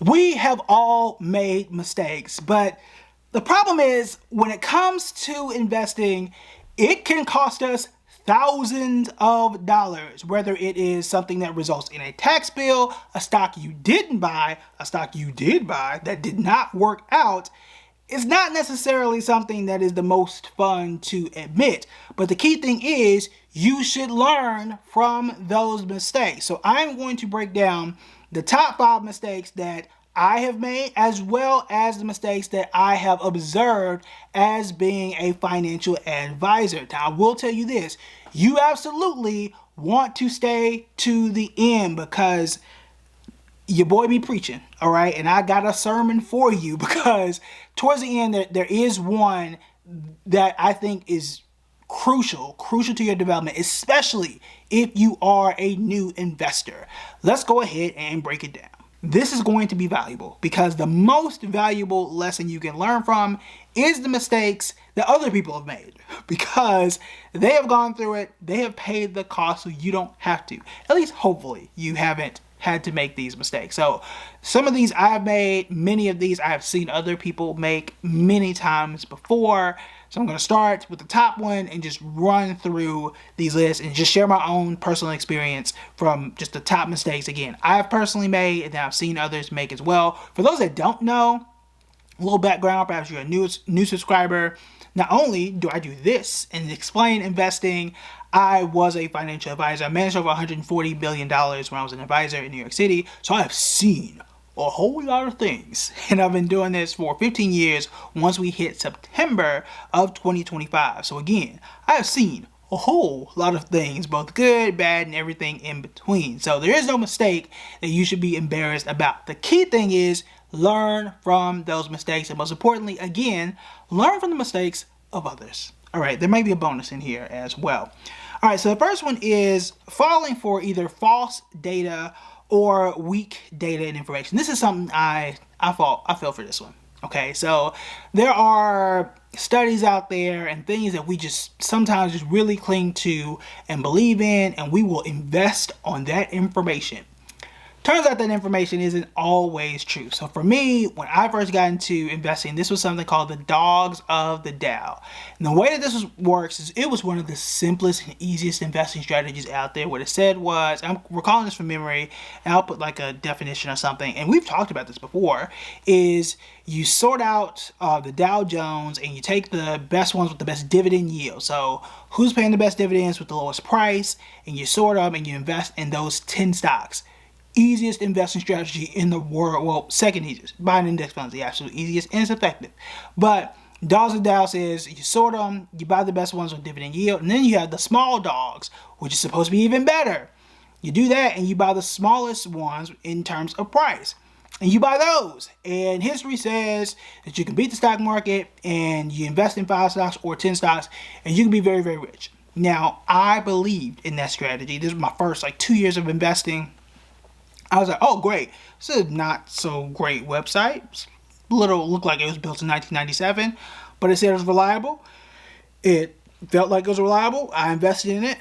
We have all made mistakes, but the problem is when it comes to investing, it can cost us thousands of dollars, whether it is something that results in a tax bill, a stock you didn't buy, a stock you did buy that did not work out. It's not necessarily something that is the most fun to admit, but the key thing is you should learn from those mistakes. So I'm going to break down the top 5 mistakes that I have made, as well as the mistakes that I have observed as being a financial advisor. Now, I will tell you this, you absolutely want to stay to the end because your boy be preaching, all right? And I got a sermon for you because towards the end, there is one that I think is crucial to your development, especially if you are a new investor. Let's go ahead and break it down. This is going to be valuable because the most valuable lesson you can learn from is the mistakes that other people have made because they have gone through it, they have paid the cost, so you don't have to. At least hopefully you haven't had to make these mistakes. So some of these I've made, many of these I have seen other people make many times before. So I'm going to start with the top one and just run through these lists and just share my own personal experience from just the top mistakes again I've personally made and that I've seen others make as well. For those that don't know, a little background, perhaps you're a new subscriber. Not only do I do this and explain investing, I was a financial advisor. I managed over $140 billion when I was an advisor in New York City. So I have seen a whole lot of things. And I've been doing this for 15 years once we hit September of 2025. So again, I have seen a whole lot of things, both good, bad, and everything in between. So there is no mistake that you should be embarrassed about. The key thing is learn from those mistakes. And most importantly, again, learn from the mistakes of others. All right, there may be a bonus in here as well. All right, so the first one is falling for either false data or weak data and information. This is something I fell for this one. Okay, so there are studies out there and things that we just sometimes just really cling to and believe in, and we will invest on that information. Turns out that information isn't always true. So for me, when I first got into investing, this was something called the dogs of the Dow. And the way that this works is it was one of the simplest and easiest investing strategies out there. What it said was, I'm recalling this from memory, and I'll put like a definition or something, and we've talked about this before, is you sort out the Dow Jones and you take the best ones with the best dividend yield. So who's paying the best dividends with the lowest price, and you sort them and you invest in those 10 stocks. Easiest investing strategy in the world. Well, second easiest. Buying index funds, the absolute easiest, and it's effective. But dogs of Dow says you sort them, you buy the best ones with dividend yield, and then you have the small dogs, which is supposed to be even better. You do that, and you buy the smallest ones in terms of price. And you buy those. And history says that you can beat the stock market, and you invest in 5 stocks or 10 stocks, and you can be very, very rich. Now, I believed in that strategy. This was my first 2 years of investing. I was like, oh, great. This is not so great website. Looked like it was built in 1997, but it said it was reliable. It felt like it was reliable. I invested in it.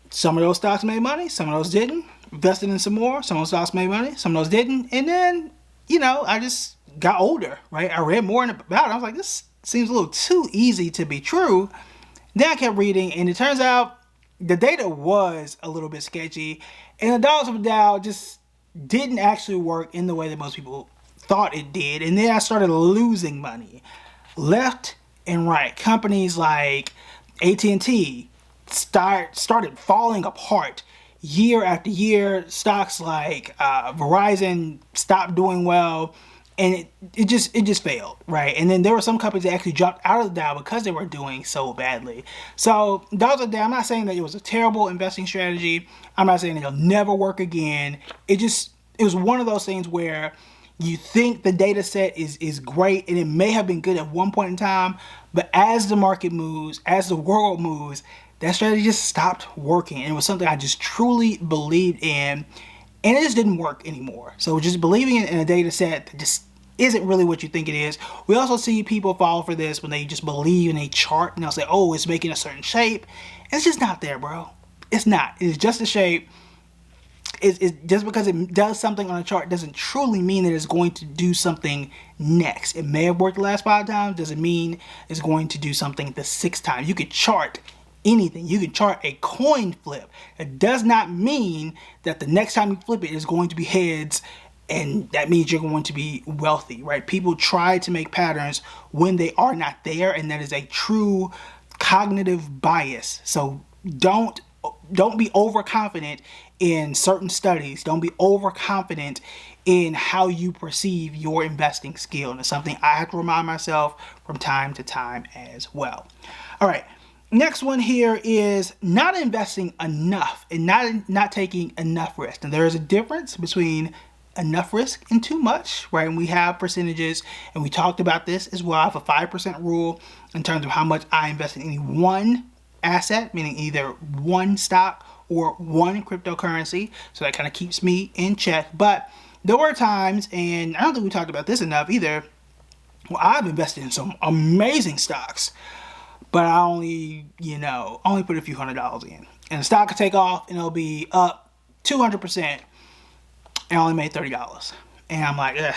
Some of those stocks made money. Some of those didn't. Invested in some more. Some of those stocks made money. Some of those didn't. And then, I just got older, right? I read more about it. I was like, this seems a little too easy to be true. Then I kept reading, and it turns out the data was a little bit sketchy. And the dollars of the Dow just didn't actually work in the way that most people thought it did. And then I started losing money left and right. Companies like AT&T started falling apart year after year. Stocks like Verizon stopped doing well, and it just failed, right? And then there were some companies that actually dropped out of the Dow because they were doing so badly. So dollars of the Dow, I'm not saying that it was a terrible investing strategy. I'm not saying it'll never work again. It was one of those things where you think the data set is great, and it may have been good at one point in time, but as the market moves, as the world moves, that strategy just stopped working. And it was something I just truly believed in, and it just didn't work anymore. So just believing in a data set that just isn't really what you think it is. We also see people fall for this when they just believe in a chart, and they'll say, oh, it's making a certain shape. And it's just not there, bro. It's not. It's just a shape. just because it does something on a chart doesn't truly mean that it's going to do something next. It may have worked the last 5 times, doesn't mean it's going to do something the 6th time. You could chart anything. You can chart a coin flip. It does not mean that the next time you flip it is going to be heads, and that means you're going to be wealthy, right? People try to make patterns when they are not there, and that is a true cognitive bias. So don't be overconfident in certain studies. Don't be overconfident in how you perceive your investing skill. And it's something I have to remind myself from time to time as well. All right. Next one here is not investing enough and not taking enough risk. And there is a difference between enough risk and too much, right? And we have percentages, and we talked about this as well. I have a 5% rule in terms of how much I invest in any one asset, meaning either one stock or one cryptocurrency. So that kind of keeps me in check. But there were times, and I don't think we talked about this enough either, well, I've invested in some amazing stocks, but I only put a few $100s in. And the stock could take off and it'll be up 200%, and I only made $30. And I'm like, ugh.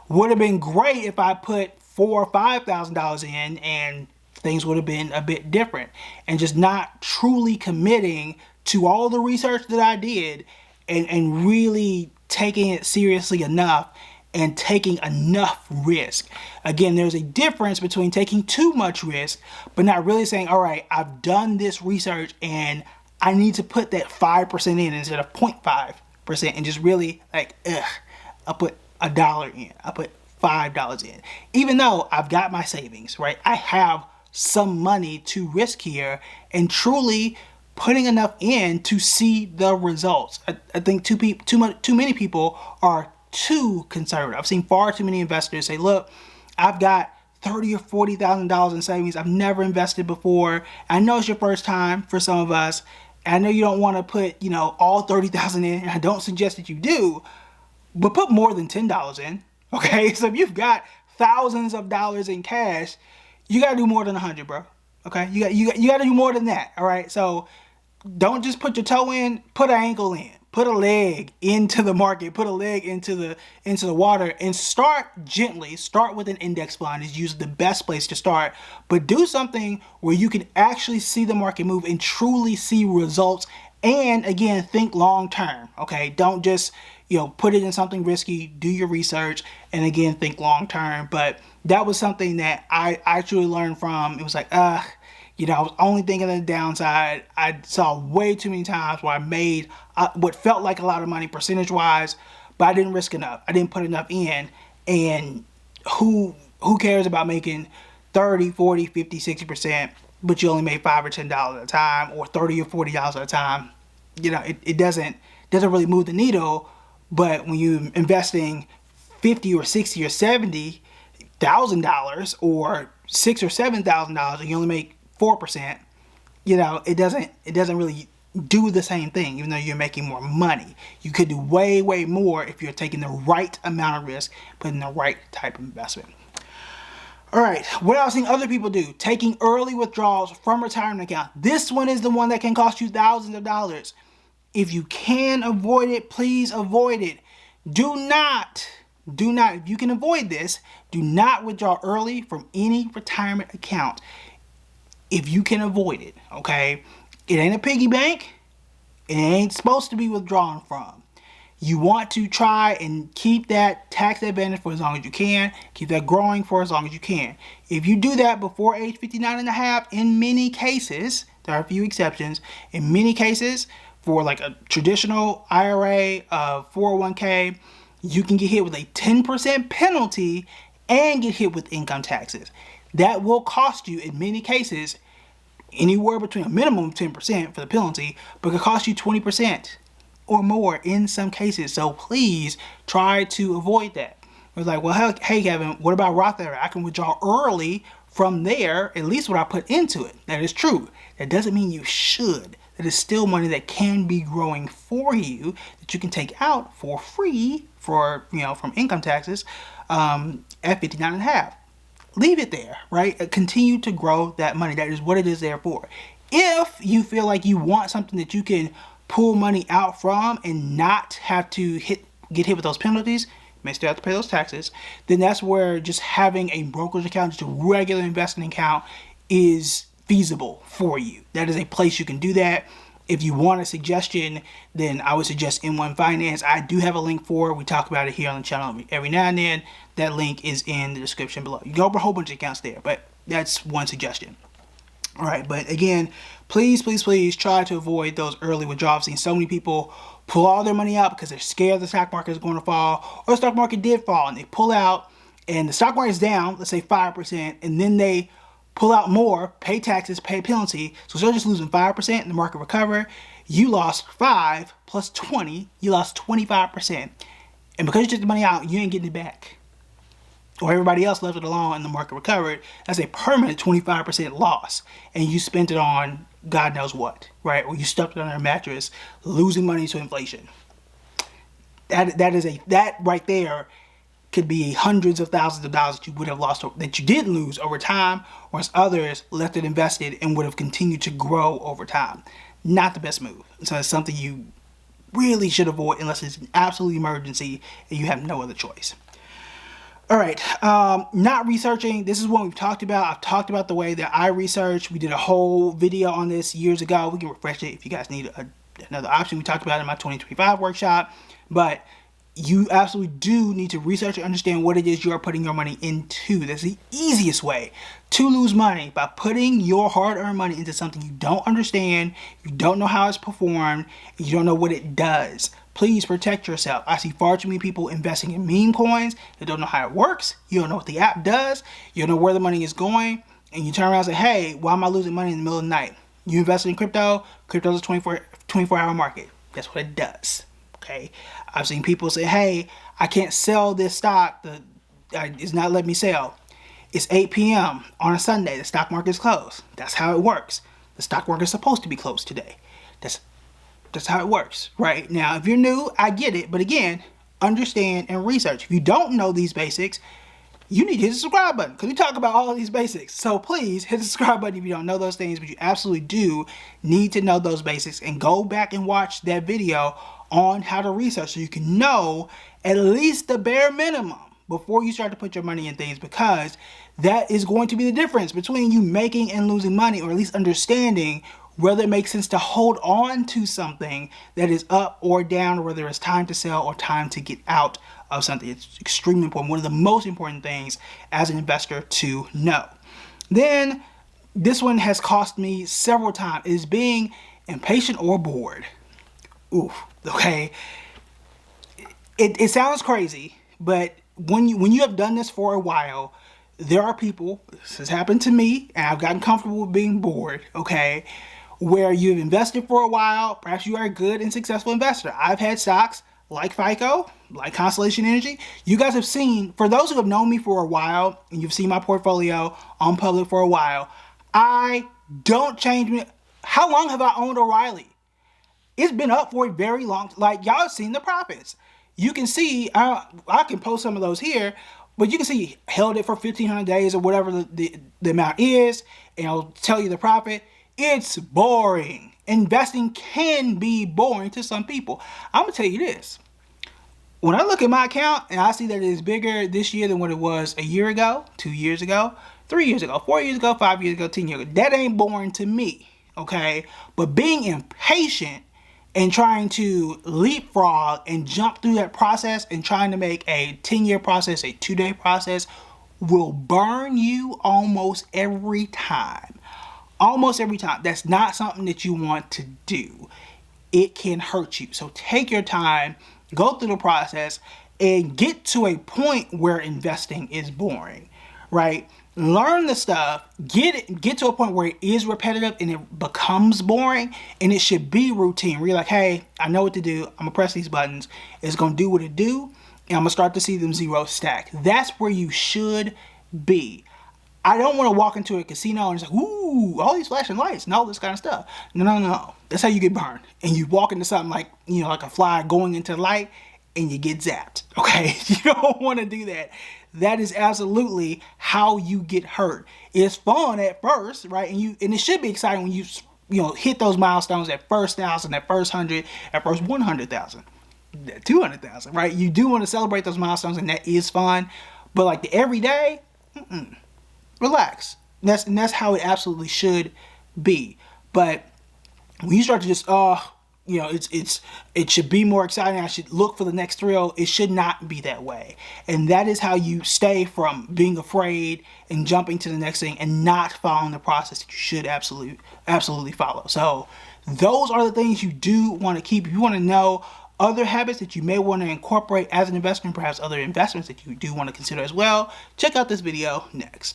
Would have been great if I put $4,000 or $5,000 in, and things would have been a bit different. And just not truly committing to all the research that I did, and really taking it seriously enough and taking enough risk. Again, there's a difference between taking too much risk, but not really saying, all right, I've done this research and I need to put that 5% in instead of 0.5%, and just really like, I put $1 in, I put $5 in. Even though I've got my savings, right? I have some money to risk here, and truly putting enough in to see the results. I think too many people are too conservative. I've seen far too many investors say, look, I've got $30,000 or $40,000 in savings. I've never invested before. I know it's your first time for some of us. I know you don't want to put, all 30,000 in, and I don't suggest that you do, but put more than $10 in. Okay. So if you've got thousands of dollars in cash, you got to do more than 100, bro. Okay. You got to do more than that. All right. So don't just put your toe in, put an ankle in. Put a leg into the market, put a leg into the water, and start gently. Start with an index fund is usually the best place to start, but do something where you can actually see the market move and truly see results. And again, think long term. Okay, don't just put it in something risky. Do your research, and again, think long term. But that was something that I actually learned from. It was like, I was only thinking of the downside. I saw way too many times where I made what felt like a lot of money percentage-wise, but I didn't risk enough. I didn't put enough in. And who cares about making 30, 40, 50, 60%, but you only made $5 or $10 at a time, or $30 or $40 at a time? It doesn't really move the needle. But when you're investing $50 or $60 or $70,000 or $6,000 or $7,000, and you only make 4%, it doesn't really do the same thing, even though you're making more money. You could do way, way more if you're taking the right amount of risk, putting the right type of investment. All right, what I've seen other people do, taking early withdrawals from retirement account. This one is the one that can cost you thousands of dollars. If you can avoid it, please avoid it. Do not, if you can avoid this, do not withdraw early from any retirement account. If you can avoid it, okay? It ain't a piggy bank. It ain't supposed to be withdrawn from. You want to try and keep that tax advantage for as long as you can. Keep that growing for as long as you can. If you do that before age 59 and a half, in many cases, there are a few exceptions, in many cases, for like a traditional IRA, 401k, you can get hit with a 10% penalty and get hit with income taxes. That will cost you, in many cases, anywhere between a minimum of 10% for the penalty, but it could cost you 20% or more in some cases. So please try to avoid that. It's like, well, hey, Kevin, what about Roth IRA? I can withdraw early from there, at least what I put into it. That is true. That doesn't mean you should. That is still money that can be growing for you, that you can take out for free from income taxes at 59 and a half. Leave it there, right? Continue to grow that money. That is what it is there for. If you feel like you want something that you can pull money out from and not have to get hit with those penalties, may still have to pay those taxes, then that's where just having a brokerage account, just a regular investing account, is feasible for you. That is a place you can do that. If you want a suggestion, then I would suggest M1 Finance. I do have a link for it. We talk about it here on the channel every now and then. That link is in the description below. You can go over a whole bunch of accounts there, but that's one suggestion. All right, but again, please try to avoid those early withdrawals. I've seen so many people pull all their money out because they're scared the stock market is going to fall, or the stock market did fall, and they pull out, and the stock market is down, let's say 5%, and then they pull out more, pay taxes, pay penalty, so instead of just losing 5% and the market recover, you lost 5 plus 20, you lost 25%. And because you took the money out, you ain't getting it back. Or everybody else left it alone and the market recovered, that's a permanent 25% loss. And you spent it on God knows what, right? Or you stuffed it under a mattress, losing money to inflation. That right there could be hundreds of thousands of dollars that you would have lost, that you did lose over time, whereas others left it invested and would have continued to grow over time. Not the best move. So it's something you really should avoid unless it's an absolute emergency and you have no other choice. All right, not researching. This is what we've talked about. I've talked about the way that I research. We did a whole video on this years ago. We can refresh it if you guys need another option. We talked about it in my 2025 workshop. But you absolutely do need to research and understand what it is you are putting your money into. That's the easiest way to lose money, by putting your hard-earned money into something you don't understand, you don't know how it's performed, and you don't know what it does. Please protect yourself. I see far too many people investing in meme coins that don't know how it works. You don't know what the app does. You don't know where the money is going. And you turn around and say, hey, why am I losing money in the middle of the night? You invested in crypto. Crypto is a 24-hour market. That's what it does. Okay. I've seen people say, hey, I can't sell this stock. It's not letting me sell. It's 8 p.m. on a Sunday. The stock market is closed. That's how it works. The stock market is supposed to be closed today. That's how it works, right? Now, if you're new, I get it. But again, understand and research. If you don't know these basics, you need to hit the subscribe button, because we talk about all of these basics. So please hit the subscribe button if you don't know those things, but you absolutely do need to know those basics, and go back and watch that video on how to research so you can know at least the bare minimum before you start to put your money in things, because that is going to be the difference between you making and losing money, or at least understanding whether it makes sense to hold on to something that is up or down, or whether it's time to sell or time to get out of something. It's extremely important. One of the most important things as an investor to know. Then this one has cost me several times, is being impatient or bored. Oof. Okay. It sounds crazy, but when you have done this for a while, there are people, this has happened to me, and I've gotten comfortable with being bored, okay, where you've invested for a while. Perhaps you are a good and successful investor. I've had stocks like FICO, like Constellation Energy. You guys have seen, for those who have known me for a while, and you've seen my portfolio on public for a while, I don't change me. How long have I owned O'Reilly? It's been up for a very long time. Like, y'all have seen the profits. You can see, I can post some of those here, but you can see held it for 1,500 days or whatever the amount is, and it'll tell you the profit. It's boring. Investing can be boring to some people. I'm going to tell you this. When I look at my account and I see that it is bigger this year than what it was a year ago, 2 years ago, 3 years ago, 4 years ago, 5 years ago, 10 years ago, that ain't boring to me, okay? But being impatient and trying to leapfrog and jump through that process and trying to make a 10-year process a 2-day process will burn you almost every time. Almost every time. That's not something that you want to do. It can hurt you. So take your time, go through the process, and get to a point where investing is boring, right? Learn the stuff, get to a point where it is repetitive and it becomes boring, and it should be routine. Where you're like, hey, I know what to do. I'm gonna press these buttons. It's gonna do what it do, and I'm gonna start to see them zeros stack. That's where you should be. I don't want to walk into a casino and just like, ooh, all these flashing lights and all this kind of stuff. No. That's how you get burned. And you walk into something like, like a fly going into light, and you get zapped. Okay, you don't want to do that. That is absolutely how you get hurt. It's fun at first, right? And it should be exciting when you hit those milestones at first 1,000, at first 100, at first 100,000, 200,000, right? You do want to celebrate those milestones, and that is fun. But like the everyday, relax. And that's how it absolutely should be. But when you start to just it should be more exciting, I should look for the next thrill, it should not be that way. And that is how you stay from being afraid and jumping to the next thing and not following the process that you should absolutely follow. So those are the things you do want to keep. If you want to know other habits that you may want to incorporate as an investment, perhaps other investments that you do want to consider as well, check out this video next.